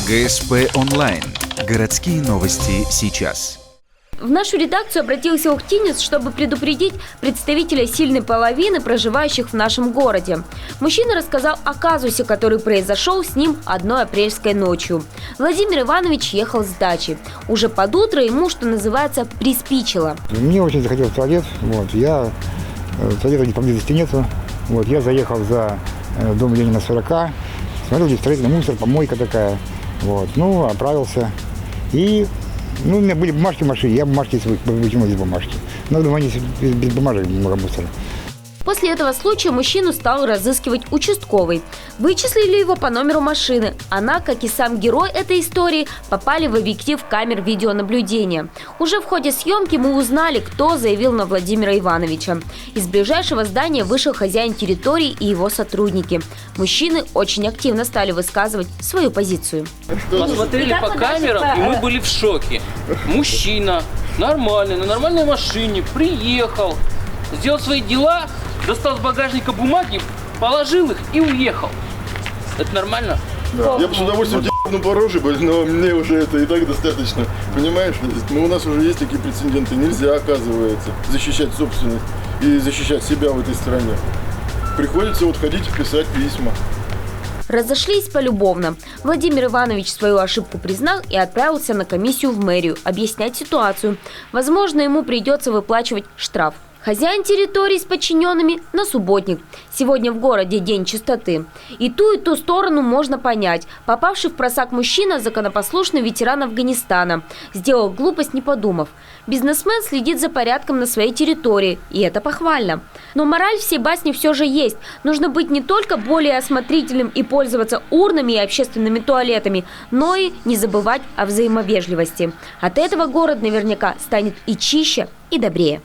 ГСП онлайн. Городские новости сейчас. В нашу редакцию обратился ухтинец, чтобы предупредить представителя сильной половины, проживающих в нашем городе. Мужчина рассказал о казусе, который произошел с ним одной апрельской ночью. Владимир Иванович ехал с дачи. Уже под утро ему, что называется, приспичило. Мне очень захотелось в туалет. Туалета поблизости нету. Я заехал за дом Ленина 40. Смотрел, здесь строительный мусор, помойка такая. Отправился. И у меня были бумажки в машине, я бумажки вытянул из бумажки. Но, думаю, они без бумажек много мусора. После этого случая мужчину стал разыскивать участковый. Вычислили его по номеру машины. Она, как и сам герой этой истории, попали в объектив камер видеонаблюдения. Уже в ходе съемки мы узнали, кто заявил на Владимира Ивановича. Из ближайшего здания вышел хозяин территории и его сотрудники. Мужчины очень активно стали высказывать свою позицию. Посмотрели по камерам, и мы были в шоке. Мужчина нормальный, на нормальной машине приехал, сделал свои дела, достал из багажника бумаги, положил их и уехал. Это нормально? Да. Я бы с удовольствием тебе по роже, но мне уже это и так достаточно. Понимаешь? У нас уже есть такие прецеденты. Нельзя, оказывается, защищать собственность и защищать себя в этой стране. Приходится ходить и писать письма. Разошлись полюбовно. Владимир Иванович свою ошибку признал и отправился на комиссию в мэрию объяснять ситуацию. Возможно, ему придется выплачивать штраф. Хозяин территории с подчиненными на субботник. Сегодня в городе день чистоты. И ту сторону можно понять. Попавший в просак мужчина – законопослушный ветеран Афганистана. Сделал глупость, не подумав. Бизнесмен следит за порядком на своей территории. И это похвально. Но мораль всей басни все же есть. Нужно быть не только более осмотрительным и пользоваться урнами и общественными туалетами, но и не забывать о взаимовежливости. От этого город наверняка станет и чище, и добрее.